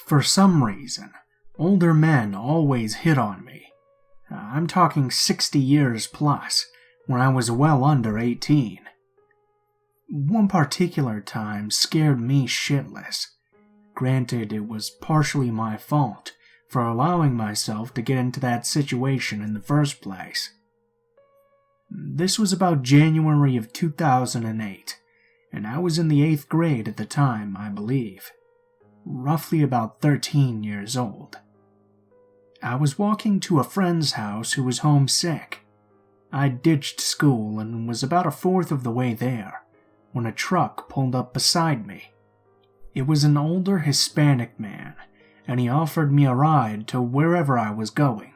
For some reason, older men always hit on me. I'm talking 60 years plus, when I was well under 18. One particular time scared me shitless. Granted, it was partially my fault for allowing myself to get into that situation in the first place. This was about January of 2008, and I was in the 8th grade at the time, I believe. Roughly about 13 years old. I was walking to a friend's house who was homesick. I ditched school and was about a fourth of the way there when a truck pulled up beside me. It was an older Hispanic man, and he offered me a ride to wherever I was going.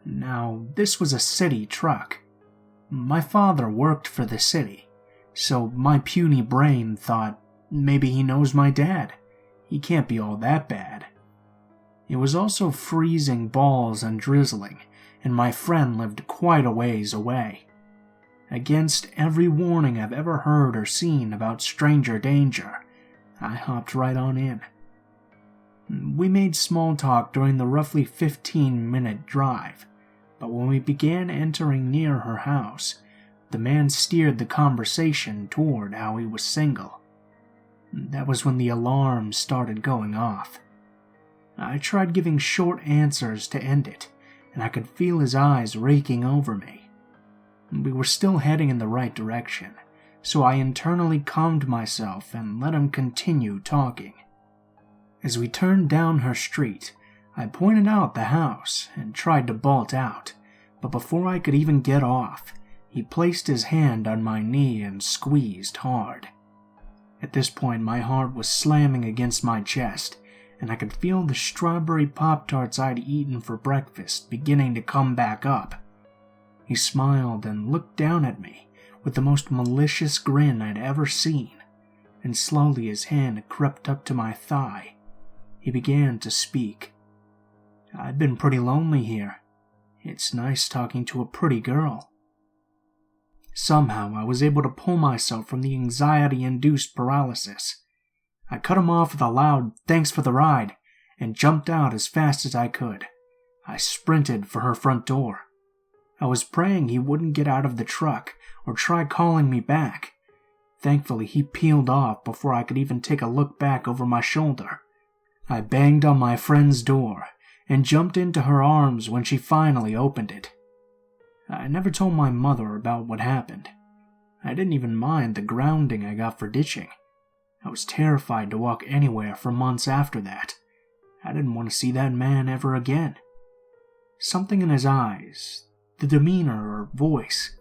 Now, this was a city truck. My father worked for the city, so my puny brain thought maybe he knows my dad. He can't be all that bad. It was also freezing balls and drizzling, and my friend lived quite a ways away. Against every warning I've ever heard or seen about stranger danger, I hopped right on in. We made small talk during the roughly 15-minute drive, but when we began entering near her house, the man steered the conversation toward how he was single. That was when the alarm started going off. I tried giving short answers to end it, and I could feel his eyes raking over me. We were still heading in the right direction, so I internally calmed myself and let him continue talking. As we turned down her street, I pointed out the house and tried to bolt out, but before I could even get off, he placed his hand on my knee and squeezed hard. At this point, my heart was slamming against my chest, and I could feel the strawberry Pop-Tarts I'd eaten for breakfast beginning to come back up. He smiled and looked down at me with the most malicious grin I'd ever seen, and slowly his hand crept up to my thigh. He began to speak. "I've been pretty lonely here. It's nice talking to a pretty girl." Somehow I was able to pull myself from the anxiety-induced paralysis. I cut him off with a loud "thanks for the ride" and jumped out as fast as I could. I sprinted for her front door. I was praying he wouldn't get out of the truck or try calling me back. Thankfully, he peeled off before I could even take a look back over my shoulder. I banged on my friend's door and jumped into her arms when she finally opened it. I never told my mother about what happened. I didn't even mind the grounding I got for ditching. I was terrified to walk anywhere for months after that. I didn't want to see that man ever again. Something in his eyes, the demeanor or voice.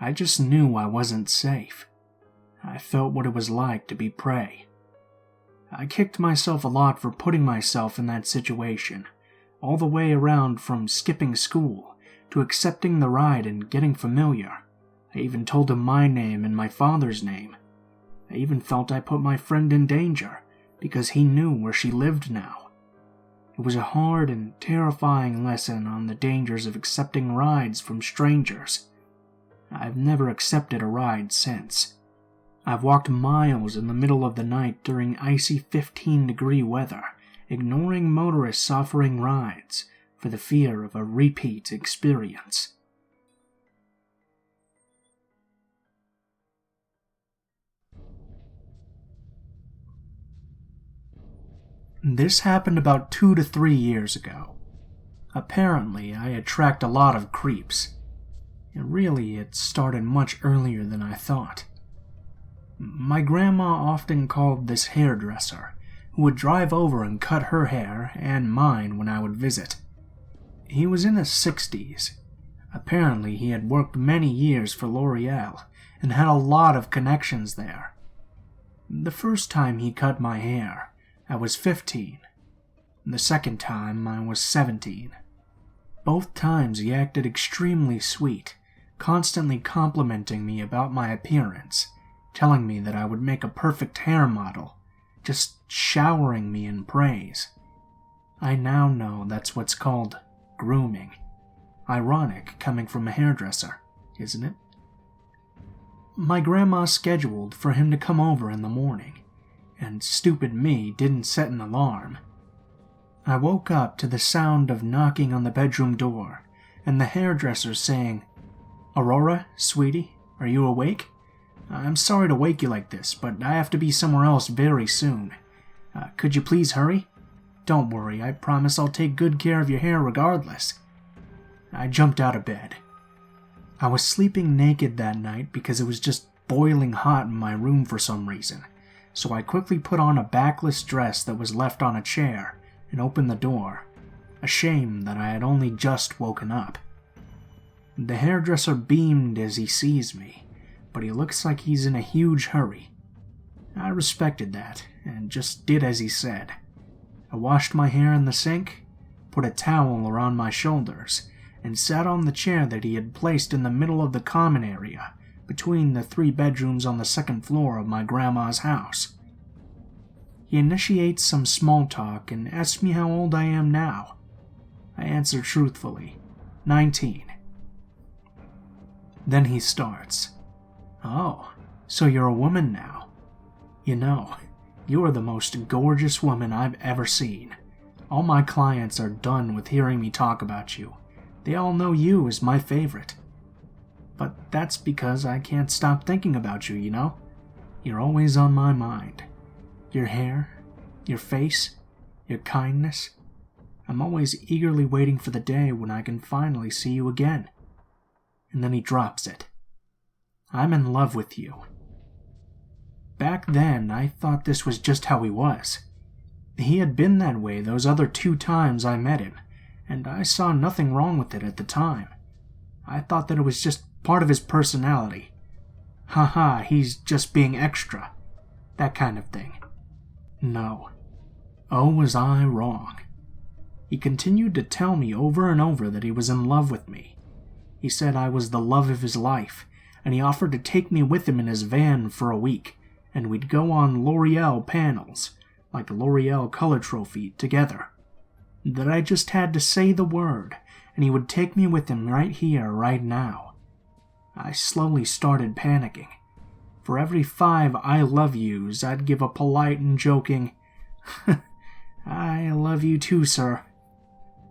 I just knew I wasn't safe. I felt what it was like to be prey. I kicked myself a lot for putting myself in that situation, all the way around from skipping school to accepting the ride and getting familiar. I even told him my name and my father's name. I even felt I put my friend in danger because he knew where she lived now. It was a hard and terrifying lesson on the dangers of accepting rides from strangers. I've never accepted a ride since. I've walked miles in the middle of the night during icy 15-degree weather, ignoring motorists offering rides for the fear of a repeat experience. This happened about 2 to 3 years ago. Apparently, I attract a lot of creeps. It started much earlier than I thought. My grandma often called this hairdresser, who would drive over and cut her hair and mine when I would visit. He was in his 60s. Apparently, he had worked many years for L'Oreal and had a lot of connections there. The first time he cut my hair, I was 15. The second time, I was 17. Both times he acted extremely sweet, constantly complimenting me about my appearance, telling me that I would make a perfect hair model, just showering me in praise. I now know that's what's called grooming. Ironic coming from a hairdresser, isn't it? My grandma scheduled for him to come over in the morning, and stupid me didn't set an alarm. I woke up to the sound of knocking on the bedroom door and the hairdresser saying, "Aurora, sweetie, are you awake? I'm sorry to wake you like this, but I have to be somewhere else very soon. Could you please hurry? Don't worry, I promise I'll take good care of your hair regardless." I jumped out of bed. I was sleeping naked that night because it was just boiling hot in my room for some reason, so I quickly put on a backless dress that was left on a chair and opened the door, ashamed that I had only just woken up. The hairdresser beamed as he sees me, but he looks like he's in a huge hurry. I respected that and just did as he said. I washed my hair in the sink, put a towel around my shoulders, and sat on the chair that he had placed in the middle of the common area between the 3 bedrooms on the 2nd floor of my grandma's house. He initiates some small talk and asks me how old I am now. I answer truthfully, 19. Then he starts, "Oh, so you're a woman now. You know, you are the most gorgeous woman I've ever seen. All my clients are done with hearing me talk about you. They all know you as my favorite. But that's because I can't stop thinking about you, you know? You're always on my mind. Your hair, your face, your kindness. I'm always eagerly waiting for the day when I can finally see you again." And then he drops it. "I'm in love with you." Back then, I thought this was just how he was. He had been that way those other 2 times I met him, and I saw nothing wrong with it at the time. I thought that it was just part of his personality. Haha, he's just being extra. That kind of thing. No. Oh, was I wrong. He continued to tell me over and over that he was in love with me. He said I was the love of his life, and he offered to take me with him in his van for a week, and we'd go on L'Oreal panels, like the L'Oreal Color Trophy, together. That I just had to say the word, and he would take me with him right here, right now. I slowly started panicking. For every 5 "I love yous," I'd give a polite and joking, "I love you too, sir."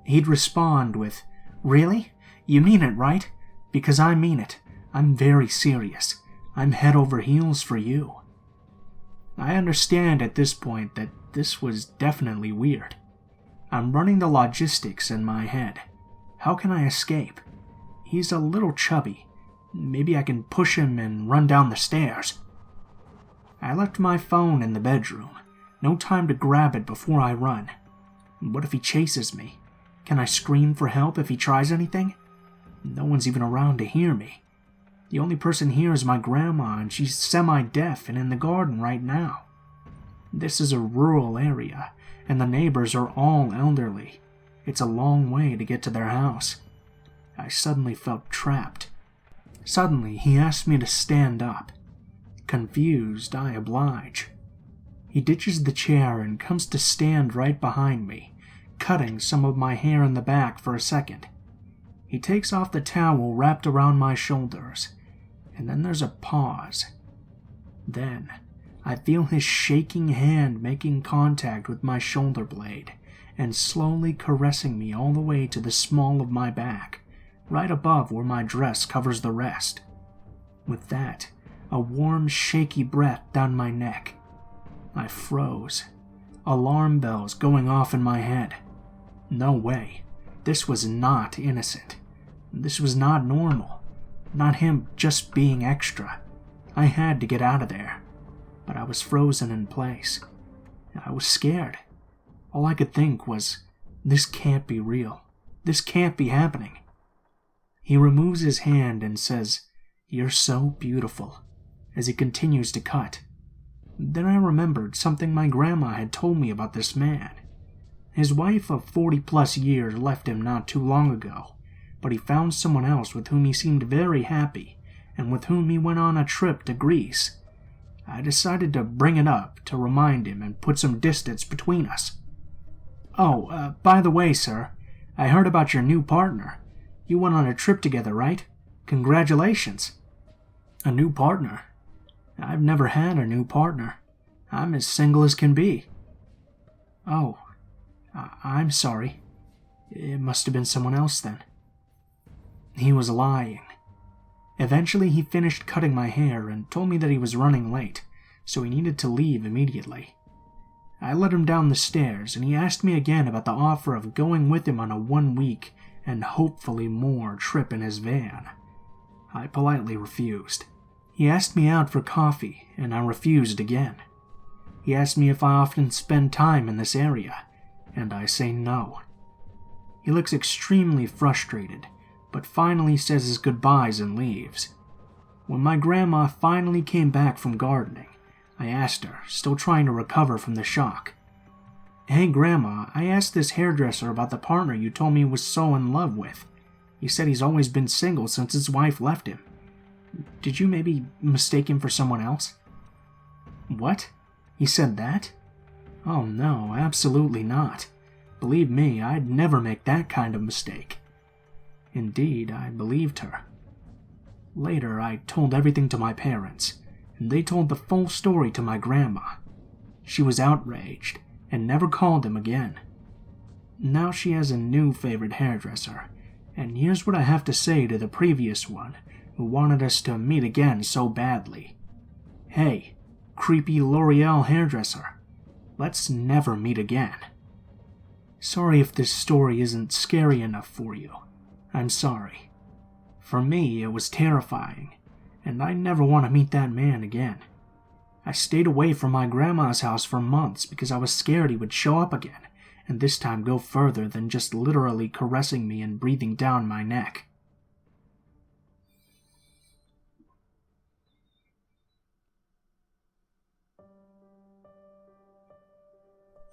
He'd respond with, "Really? You mean it, right? Because I mean it. I'm very serious. I'm head over heels for you." I understand at this point that this was definitely weird. I'm running the logistics in my head. How can I escape? He's a little chubby. Maybe I can push him and run down the stairs. I left my phone in the bedroom. No time to grab it before I run. What if he chases me? Can I scream for help if he tries anything? No one's even around to hear me. The only person here is my grandma, and she's semi-deaf and in the garden right now. This is a rural area, and the neighbors are all elderly. It's a long way to get to their house. I suddenly felt trapped. Suddenly, he asked me to stand up. Confused, I oblige. He ditches the chair and comes to stand right behind me, cutting some of my hair in the back for a second. He takes off the towel wrapped around my shoulders, and then there's a pause. Then, I feel his shaking hand making contact with my shoulder blade and slowly caressing me all the way to the small of my back, right above where my dress covers the rest. With that, a warm, shaky breath down my neck. I froze. Alarm bells going off in my head. No way. This was not innocent. This was not normal. Not him just being extra. I had to get out of there. But I was frozen in place. I was scared. All I could think was, this can't be real. This can't be happening. He removes his hand and says, "You're so beautiful," as he continues to cut. Then I remembered something my grandma had told me about this man. His wife of 40-plus years left him not too long ago, but he found someone else with whom he seemed very happy, and with whom he went on a trip to Greece. I decided to bring it up to remind him and put some distance between us. "Oh, by the way, sir, I heard about your new partner. You went on a trip together, right? Congratulations." "A new partner? I've never had a new partner. I'm as single as can be." "Oh, I'm sorry. It must have been someone else then." He was lying. Eventually, he finished cutting my hair and told me that he was running late, so he needed to leave immediately. I led him down the stairs, and he asked me again about the offer of going with him on a 1-week and hopefully more trip in his van. I politely refused. He asked me out for coffee, and I refused again. He asked me if I often spend time in this area, and I say no. He looks extremely frustrated, but finally says his goodbyes and leaves. When my grandma finally came back from gardening, I asked her, still trying to recover from the shock, "Hey Grandma, I asked this hairdresser about the partner you told me he was so in love with. He said he's always been single since his wife left him. Did you maybe mistake him for someone else?" "What? He said that? Oh no, absolutely not. Believe me, I'd never make that kind of mistake." Indeed, I believed her. Later, I told everything to my parents, and they told the full story to my grandma. She was outraged and never called him again. Now she has a new favorite hairdresser, and here's what I have to say to the previous one who wanted us to meet again so badly. Hey, creepy L'Oreal hairdresser, let's never meet again. Sorry if this story isn't scary enough for you. I'm sorry. For me, it was terrifying, and I never want to meet that man again. I stayed away from my grandma's house for months because I was scared he would show up again, and this time go further than just literally caressing me and breathing down my neck.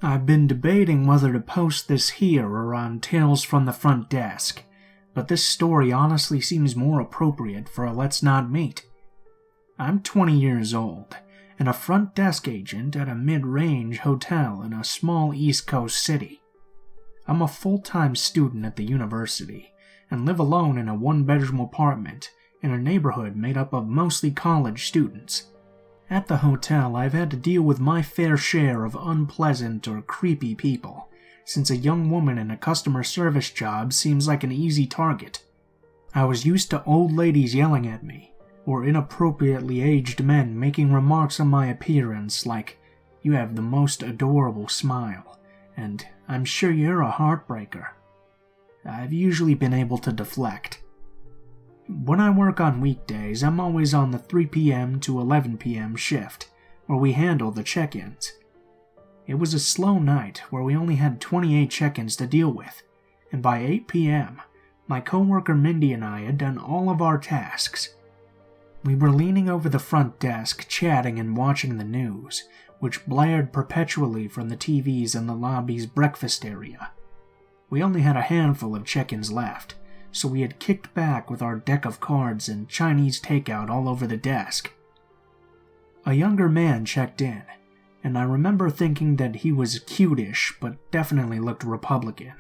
I've been debating whether to post this here or on Tales from the Front Desk, but this story honestly seems more appropriate for a Let's Not Meet. I'm 20 years old, and a front desk agent at a mid-range hotel in a small East Coast city. I'm a full-time student at the university, and live alone in a one-bedroom apartment in a neighborhood made up of mostly college students. At the hotel, I've had to deal with my fair share of unpleasant or creepy people, since a young woman in a customer service job seems like an easy target. I was used to old ladies yelling at me, or inappropriately aged men making remarks on my appearance like, "You have the most adorable smile," and "I'm sure you're a heartbreaker." I've usually been able to deflect. When I work on weekdays, I'm always on the 3 p.m. to 11 p.m. shift, where we handle the check-ins. It was a slow night where we only had 28 check-ins to deal with, and by 8 p.m., my coworker Mindy and I had done all of our tasks. We were leaning over the front desk, chatting and watching the news, which blared perpetually from the TVs in the lobby's breakfast area. We only had a handful of check-ins left, so we had kicked back with our deck of cards and Chinese takeout all over the desk. A younger man checked in, and I remember thinking that he was cute-ish, but definitely looked Republican.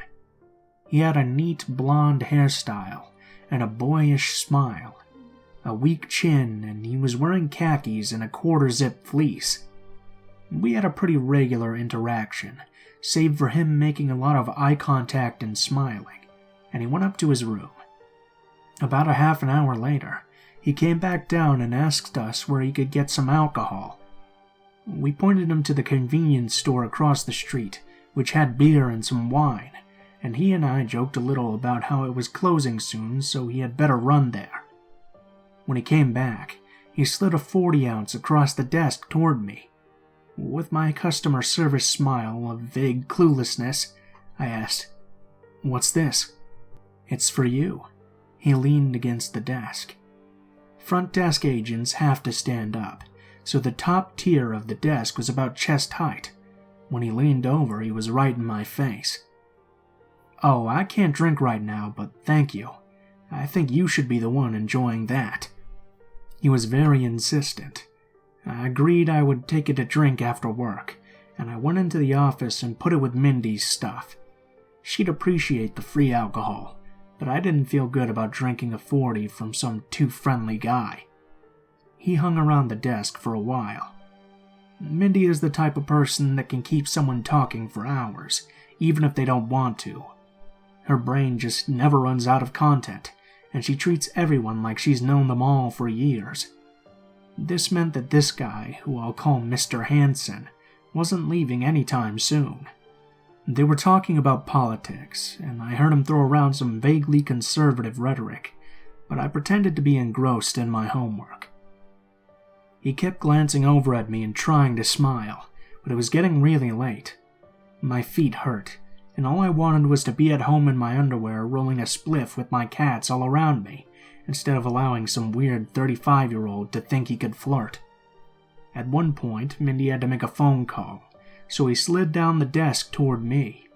He had a neat blonde hairstyle and a boyish smile, a weak chin, and he was wearing khakis and a quarter-zip fleece. We had a pretty regular interaction, save for him making a lot of eye contact and smiling, and he went up to his room. About a half an hour later, he came back down and asked us where he could get some alcohol. We pointed him to the convenience store across the street, which had beer and some wine, and he and I joked a little about how it was closing soon, so he had better run there. When he came back, he slid a 40-ounce across the desk toward me. With my customer service smile of vague cluelessness, I asked, "What's this?" "It's for you." He leaned against the desk. Front desk agents have to stand up, so the top tier of the desk was about chest height. When he leaned over, he was right in my face. "Oh, I can't drink right now, but thank you. I think you should be the one enjoying that." He was very insistent. I agreed I would take it a drink after work, and I went into the office and put it with Mindy's stuff. She'd appreciate the free alcohol, but I didn't feel good about drinking a 40 from some too friendly guy. He hung around the desk for a while. Mindy is the type of person that can keep someone talking for hours, even if they don't want to. Her brain just never runs out of content, and she treats everyone like she's known them all for years. This meant that this guy, who I'll call Mr. Hanson, wasn't leaving anytime soon. They were talking about politics, and I heard him throw around some vaguely conservative rhetoric, but I pretended to be engrossed in my homework. He kept glancing over at me and trying to smile, but it was getting really late. My feet hurt, and all I wanted was to be at home in my underwear rolling a spliff with my cats all around me, instead of allowing some weird 35-year-old to think he could flirt. At one point, Mindy had to make a phone call, so he slid down the desk toward me.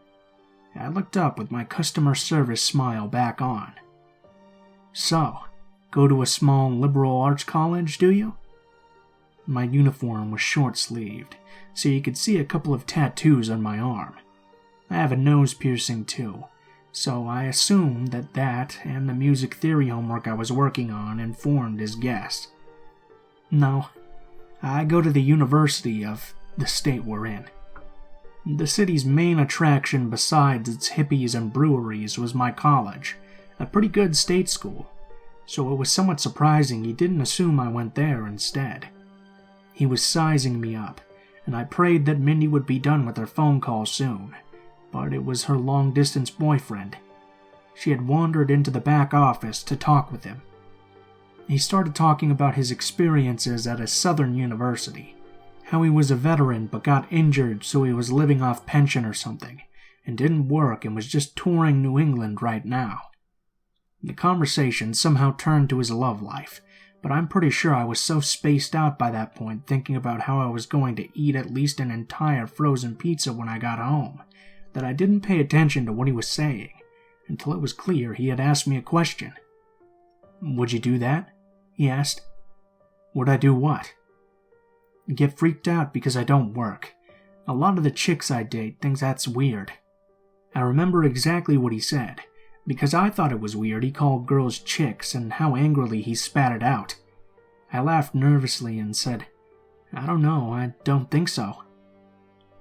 I looked up with my customer service smile back on. "So, go to a small liberal arts college, do you?" My uniform was short-sleeved, so you could see a couple of tattoos on my arm. I have a nose piercing too, so I assumed that and the music theory homework I was working on informed his guess. "No, I go to the University of the state we're in." The city's main attraction besides its hippies and breweries was my college, a pretty good state school, so it was somewhat surprising he didn't assume I went there instead. He was sizing me up, and I prayed that Mindy would be done with her phone call soon, but it was her long-distance boyfriend. She had wandered into the back office to talk with him. He started talking about his experiences at a southern university, how he was a veteran but got injured so he was living off pension or something, and didn't work and was just touring New England right now. The conversation somehow turned to his love life, but I'm pretty sure I was so spaced out by that point thinking about how I was going to eat at least an entire frozen pizza when I got home, that I didn't pay attention to what he was saying, until it was clear he had asked me a question. "Would you do that?" he asked. "Would I do what?" "Get freaked out because I don't work. A lot of the chicks I date think that's weird." I remember exactly what he said, because I thought it was weird he called girls chicks and how angrily he spat it out. I laughed nervously and said, "I don't know, I don't think so."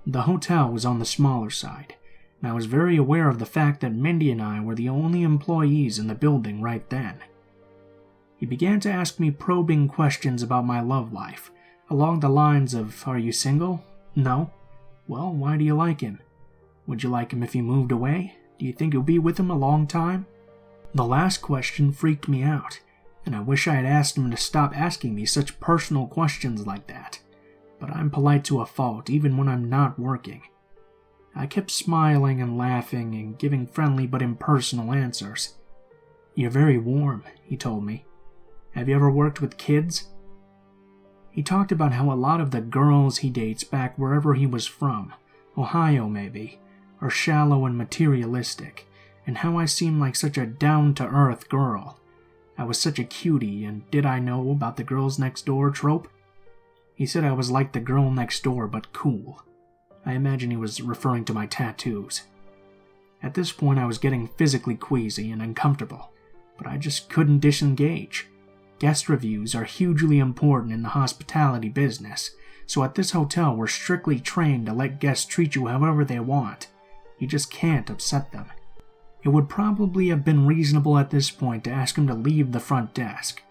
The hotel was on the smaller side, and I was very aware of the fact that Mindy and I were the only employees in the building right then. He began to ask me probing questions about my love life, along the lines of, "Are you single? No? Well, why do you like him? Would you like him if he moved away? Do you think you'll be with him a long time?" The last question freaked me out, and I wish I had asked him to stop asking me such personal questions like that, but I'm polite to a fault even when I'm not working. I kept smiling and laughing and giving friendly but impersonal answers. "You're very warm," he told me. "Have you ever worked with kids?" He talked about how a lot of the girls he dates back wherever he was from, Ohio maybe, are shallow and materialistic, and how I seemed like such a down-to-earth girl. I was such a cutie, and did I know about the girls next door trope? He said I was like the girl next door but cool. I imagine he was referring to my tattoos. At this point I was getting physically queasy and uncomfortable, but I just couldn't disengage. Guest reviews are hugely important in the hospitality business, so at this hotel we're strictly trained to let guests treat you however they want. You just can't upset them. It would probably have been reasonable at this point to ask him to leave the front desk,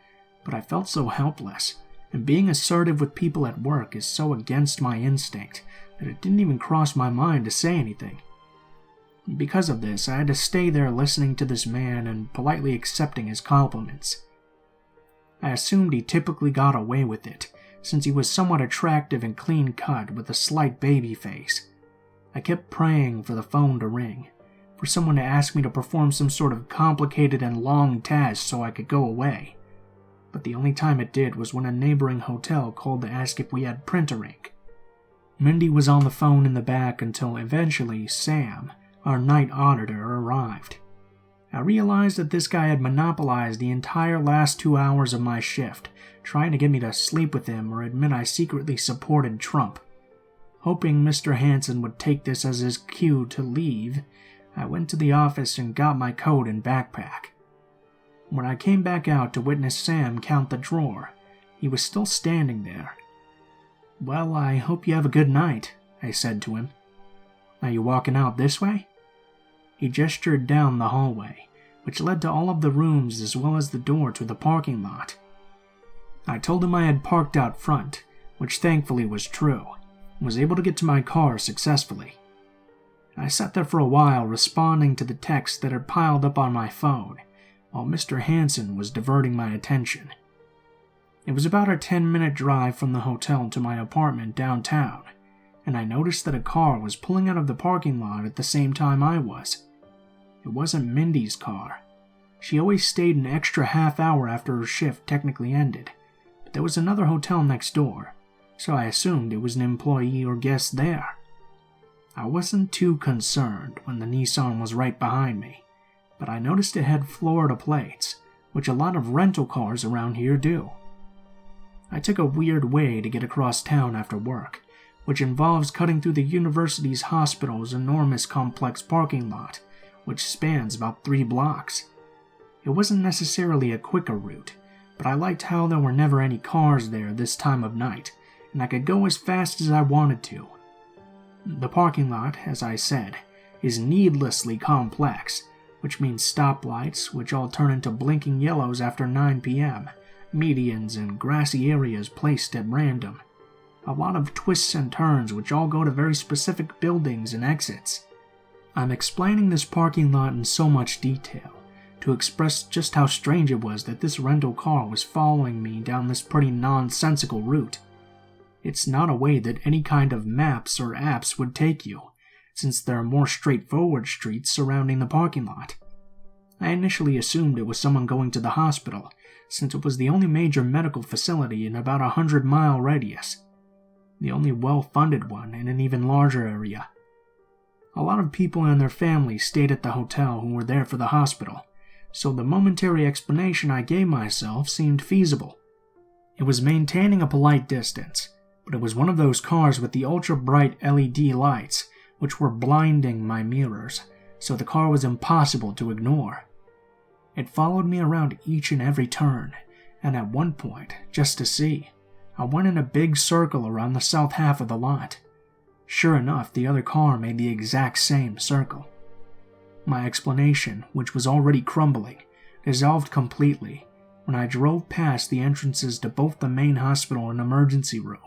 but I felt so helpless, and being assertive with people at work is so against my instinct that it didn't even cross my mind to say anything. Because of this, I had to stay there listening to this man and politely accepting his compliments. I assumed he typically got away with it, since he was somewhat attractive and clean-cut with a slight baby face. I kept praying for the phone to ring, for someone to ask me to perform some sort of complicated and long task so I could go away. But the only time it did was when a neighboring hotel called to ask if we had printer ink. Mindy was on the phone in the back until eventually Sam, our night auditor, arrived. I realized that this guy had monopolized the entire last 2 hours of my shift, trying to get me to sleep with him or admit I secretly supported Trump. Hoping Mr. Hanson would take this as his cue to leave, I went to the office and got my coat and backpack. When I came back out to witness Sam count the drawer, he was still standing there. "Well, I hope you have a good night," I said to him. "Are you walking out this way?" He gestured down the hallway, which led to all of the rooms as well as the door to the parking lot. I told him I had parked out front, which thankfully was true, and was able to get to my car successfully. I sat there for a while responding to the texts that had piled up on my phone, while Mr. Hansen was diverting my attention. It was about a 10-minute drive from the hotel to my apartment downtown, and I noticed that a car was pulling out of the parking lot at the same time I was. It wasn't Mindy's car. She always stayed an extra half hour after her shift technically ended, but there was another hotel next door, so I assumed it was an employee or guest there. I wasn't too concerned when the Nissan was right behind me, but I noticed it had Florida plates, which a lot of rental cars around here do. I took a weird way to get across town after work, which involves cutting through the university's hospital's enormous complex parking lot, which spans about 3 blocks. It wasn't necessarily a quicker route, but I liked how there were never any cars there this time of night, and I could go as fast as I wanted to. The parking lot, as I said, is needlessly complex, which means stoplights, which all turn into blinking yellows after 9 p.m., medians and grassy areas placed at random. A lot of twists and turns which all go to very specific buildings and exits. I'm explaining this parking lot in so much detail to express just how strange it was that this rental car was following me down this pretty nonsensical route. It's not a way that any kind of maps or apps would take you, since there are more straightforward streets surrounding the parking lot. I initially assumed it was someone going to the hospital, since it was the only major medical facility in about a 100-mile radius, the only well-funded one in an even larger area. A lot of people and their families stayed at the hotel who were there for the hospital, so the momentary explanation I gave myself seemed feasible. It was maintaining a polite distance, but it was one of those cars with the ultra-bright LED lights, which were blinding my mirrors, so the car was impossible to ignore. It followed me around each and every turn, and at one point, just to see, I went in a big circle around the south half of the lot. Sure enough, the other car made the exact same circle. My explanation, which was already crumbling, dissolved completely when I drove past the entrances to both the main hospital and emergency room.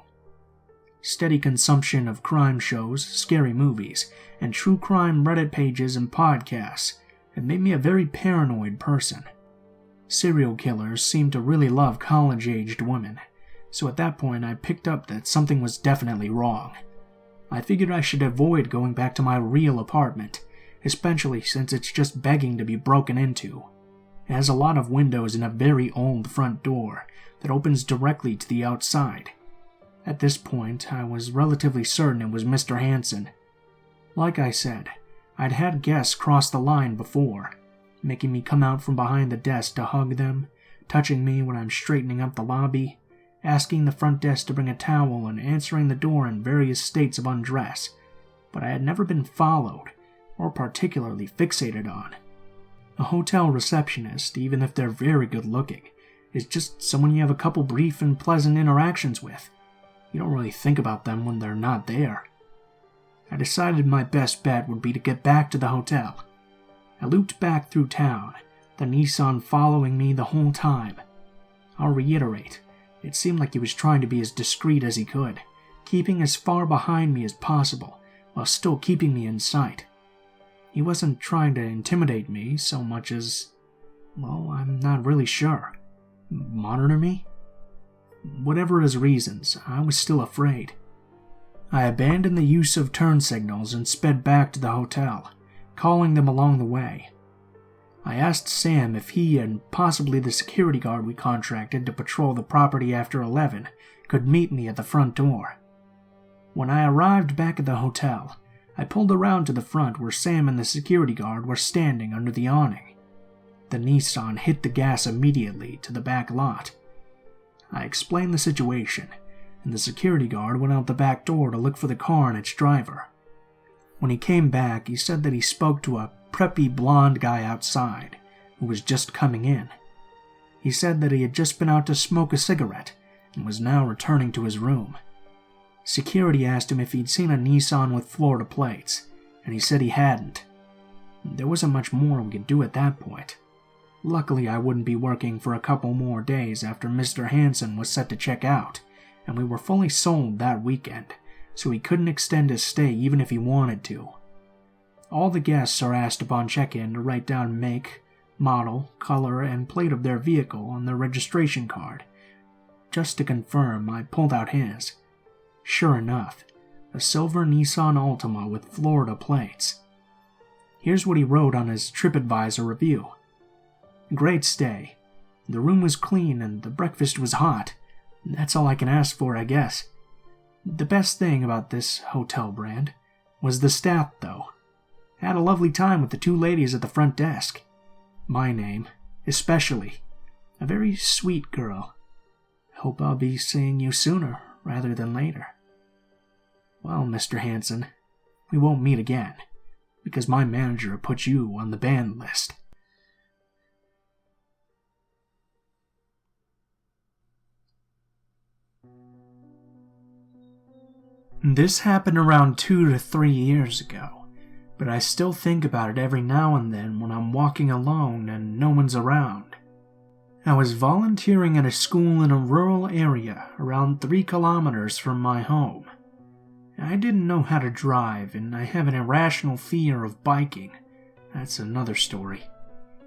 Steady consumption of crime shows, scary movies, and true crime Reddit pages and podcasts had made me a very paranoid person. Serial killers seem to really love college-aged women, so at that point I picked up that something was definitely wrong. I figured I should avoid going back to my real apartment, especially since it's just begging to be broken into. It has a lot of windows and a very old front door that opens directly to the outside. At this point, I was relatively certain it was Mr. Hansen. Like I said, I'd had guests cross the line before, making me come out from behind the desk to hug them, touching me when I'm straightening up the lobby, asking the front desk to bring a towel and answering the door in various states of undress, but I had never been followed, or particularly fixated on. A hotel receptionist, even if they're very good looking, is just someone you have a couple brief and pleasant interactions with. You don't really think about them when they're not there. I decided my best bet would be to get back to the hotel. I looped back through town, the Nissan following me the whole time. I'll reiterate, it seemed like he was trying to be as discreet as he could, keeping as far behind me as possible, while still keeping me in sight. He wasn't trying to intimidate me so much as, well, I'm not really sure. Monitor me? Whatever his reasons, I was still afraid. I abandoned the use of turn signals and sped back to the hotel, calling them along the way. I asked Sam if he and possibly the security guard we contracted to patrol the property after 11 could meet me at the front door. When I arrived back at the hotel, I pulled around to the front where Sam and the security guard were standing under the awning. The Nissan hit the gas immediately to the back lot. I explained the situation, and the security guard went out the back door to look for the car and its driver. When he came back, he said that he spoke to a preppy blonde guy outside who was just coming in. He said that he had just been out to smoke a cigarette and was now returning to his room. Security asked him if he'd seen a Nissan with Florida plates, and he said he hadn't. There wasn't much more we could do at that point. Luckily, I wouldn't be working for a couple more days after Mr. Hansen was set to check out, and we were fully sold that weekend, so he couldn't extend his stay even if he wanted to. All the guests are asked upon check-in to write down make, model, color, and plate of their vehicle on their registration card. Just to confirm, I pulled out his. Sure enough, a silver Nissan Altima with Florida plates. Here's what he wrote on his TripAdvisor review. Great stay. The room was clean and the breakfast was hot. That's all I can ask for, I guess. The best thing about this hotel brand was the staff, though. Had a lovely time with the two ladies at the front desk. My name, especially. A very sweet girl. Hope I'll be seeing you sooner rather than later. Well, Mr. Hansen, we won't meet again, because my manager put you on the banned list. This happened around 2 to 3 years ago, but I still think about it every now and then when I'm walking alone and no one's around. I was volunteering at a school in a rural area around 3 kilometers from my home. I didn't know how to drive, and I have an irrational fear of biking. That's another story.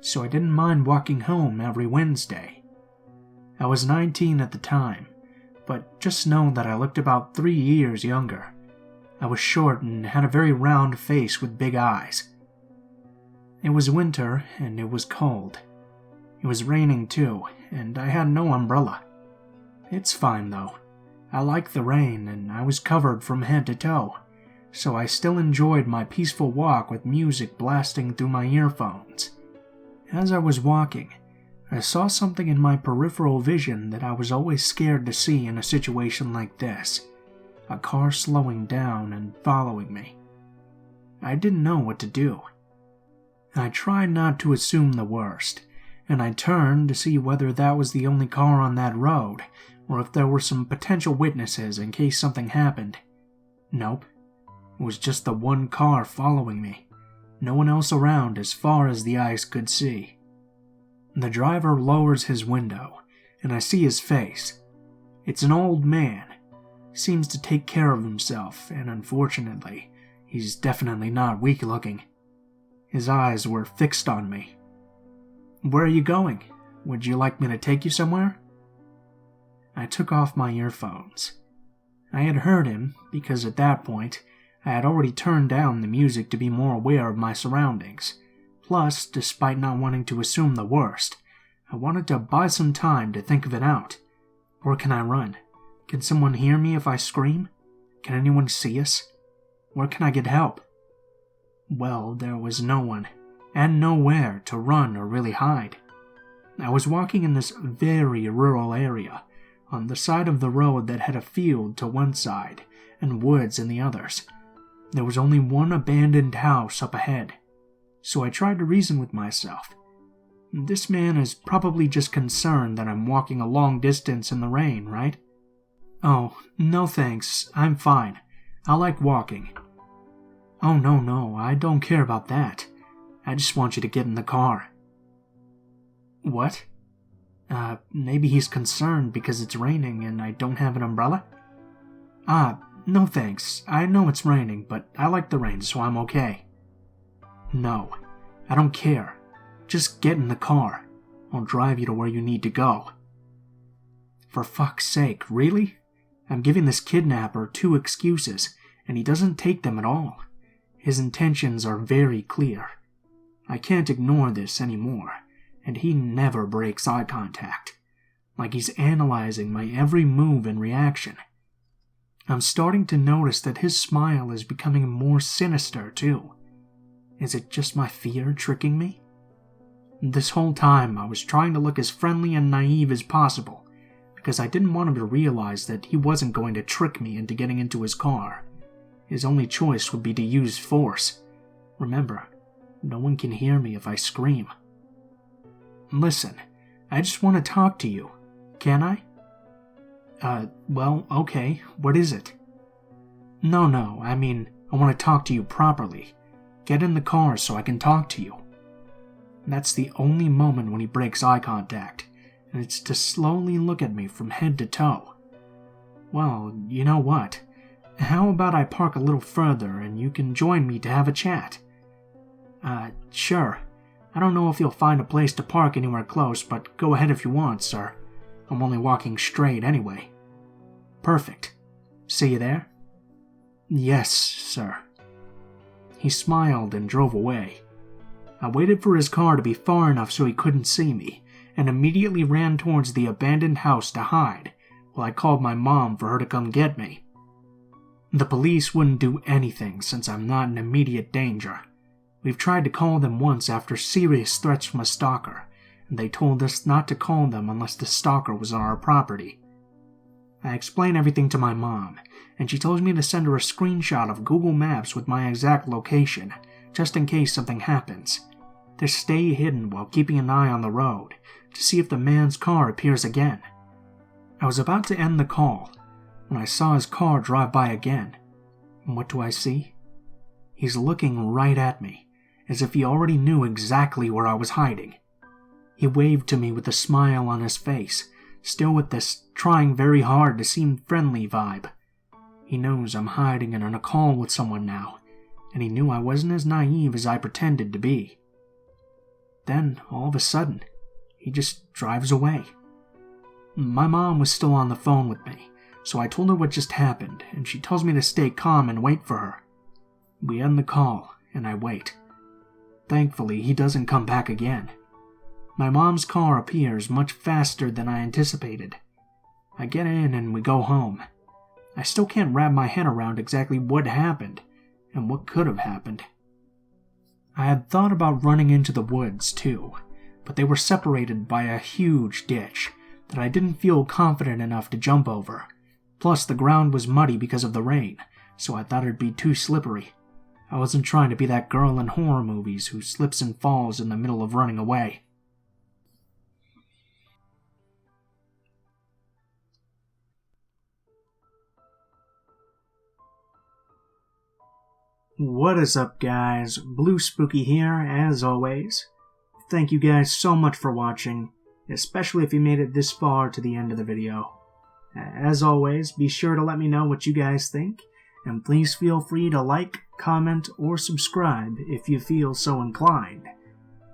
So I didn't mind walking home every Wednesday. I was 19 at the time, but just know that I looked about 3 years younger. I was short and had a very round face with big eyes. It was winter, and it was cold. It was raining too, and I had no umbrella. It's fine though. I like the rain, and I was covered from head to toe, so I still enjoyed my peaceful walk with music blasting through my earphones. As I was walking, I saw something in my peripheral vision that I was always scared to see in a situation like this. A car slowing down and following me. I didn't know what to do. I tried not to assume the worst, and I turned to see whether that was the only car on that road, or if there were some potential witnesses in case something happened. Nope. It was just the one car following me. No one else around as far as the eyes could see. The driver lowers his window, and I see his face. It's an old man. Seems to take care of himself, and unfortunately, he's definitely not weak-looking. His eyes were fixed on me. "Where are you going? Would you like me to take you somewhere?" I took off my earphones. I had heard him, because at that point, I had already turned down the music to be more aware of my surroundings. Plus, despite not wanting to assume the worst, I wanted to buy some time to think of it out. Where can I run? Can someone hear me if I scream? Can anyone see us? Where can I get help? Well, there was no one, and nowhere to run or really hide. I was walking in this very rural area, on the side of the road that had a field to one side and woods in the others. There was only one abandoned house up ahead, so I tried to reason with myself. This man is probably just concerned that I'm walking a long distance in the rain, right? "Oh, no thanks, I'm fine. I like walking." "Oh, no, I don't care about that. I just want you to get in the car." "What? Maybe he's concerned because it's raining and I don't have an umbrella?" No thanks. I know it's raining, but I like the rain, so I'm okay." "No, I don't care. Just get in the car. I'll drive you to where you need to go." For fuck's sake, really? I'm giving this kidnapper 2 excuses, and he doesn't take them at all. His intentions are very clear. I can't ignore this anymore, and he never breaks eye contact. Like he's analyzing my every move and reaction. I'm starting to notice that his smile is becoming more sinister, too. Is it just my fear tricking me? This whole time, I was trying to look as friendly and naive as possible, because I didn't want him to realize that he wasn't going to trick me into getting into his car. His only choice would be to use force. Remember, no one can hear me if I scream. "Listen, I just want to talk to you. Can I?" Well, okay, what is it?" No, I mean, I want to talk to you properly. Get in the car so I can talk to you. And that's the only moment when he breaks eye contact, and it's to slowly look at me from head to toe. Well, you know what? How about I park a little further and you can join me to have a chat? Sure. I don't know if you'll find a place to park anywhere close, but go ahead if you want, sir. I'm only walking straight anyway. Perfect. See you there? Yes, sir. He smiled and drove away. I waited for his car to be far enough so he couldn't see me, and immediately ran towards the abandoned house to hide, while I called my mom for her to come get me. The police wouldn't do anything since I'm not in immediate danger. We've tried to call them once after serious threats from a stalker, and they told us not to call them unless the stalker was on our property. I explained everything to my mom, and she told me to send her a screenshot of Google Maps with my exact location, just in case something happens. To stay hidden while keeping an eye on the road, to see if the man's car appears again. I was about to end the call, when I saw his car drive by again. And what do I see? He's looking right at me, as if he already knew exactly where I was hiding. He waved to me with a smile on his face, still with this trying very hard to seem friendly vibe. He knows I'm hiding and on a call with someone now, and he knew I wasn't as naive as I pretended to be. Then, all of a sudden, he just drives away. My mom was still on the phone with me, so I told her what just happened, and she tells me to stay calm and wait for her. We end the call, and I wait. Thankfully, he doesn't come back again. My mom's car appears much faster than I anticipated. I get in and we go home. I still can't wrap my head around exactly what happened, and what could have happened. I had thought about running into the woods, too, but they were separated by a huge ditch that I didn't feel confident enough to jump over. Plus, the ground was muddy because of the rain, so I thought it'd be too slippery. I wasn't trying to be that girl in horror movies who slips and falls in the middle of running away. What is up, guys? Blue Spooky here, as always. Thank you guys so much for watching, especially if you made it this far to the end of the video. As always, be sure to let me know what you guys think, and please feel free to like, comment, or subscribe if you feel so inclined.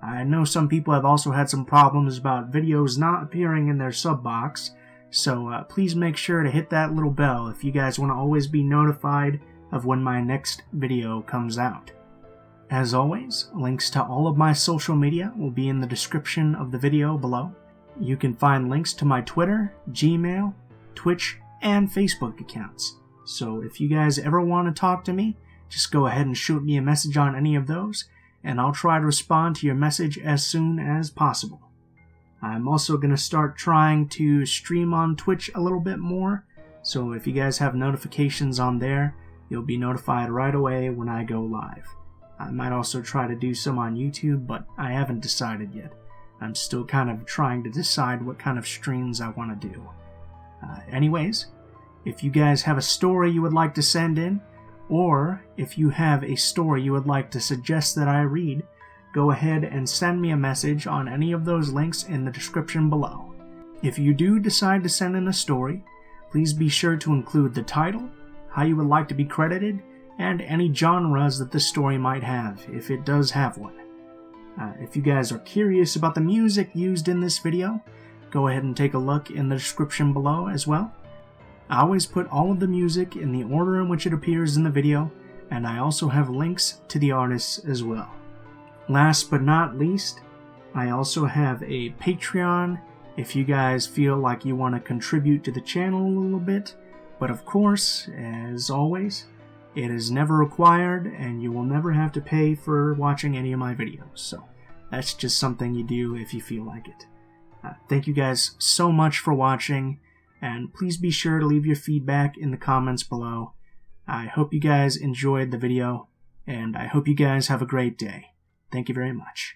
I know some people have also had some problems about videos not appearing in their sub box, so please make sure to hit that little bell if you guys want to always be notified of when my next video comes out. As always, links to all of my social media will be in the description of the video below. You can find links to my Twitter, Gmail, Twitch, and Facebook accounts. So if you guys ever want to talk to me, just go ahead and shoot me a message on any of those, and I'll try to respond to your message as soon as possible. I'm also going to start trying to stream on Twitch a little bit more, so if you guys have notifications on there, you'll be notified right away when I go live. I might also try to do some on YouTube, but I haven't decided yet. I'm still kind of trying to decide what kind of streams I want to do. Anyways, if you guys have a story you would like to send in, or if you have a story you would like to suggest that I read, go ahead and send me a message on any of those links in the description below. If you do decide to send in a story, please be sure to include the title, how you would like to be credited, and any genres that the story might have, if it does have one. If you guys are curious about the music used in this video, go ahead and take a look in the description below as well. I always put all of the music in the order in which it appears in the video, and I also have links to the artists as well. Last but not least, I also have a Patreon if you guys feel like you want to contribute to the channel a little bit. But of course, as always, it is never required, and you will never have to pay for watching any of my videos, so that's just something you do if you feel like it. Thank you guys so much for watching, and please be sure to leave your feedback in the comments below. I hope you guys enjoyed the video, and I hope you guys have a great day. Thank you very much.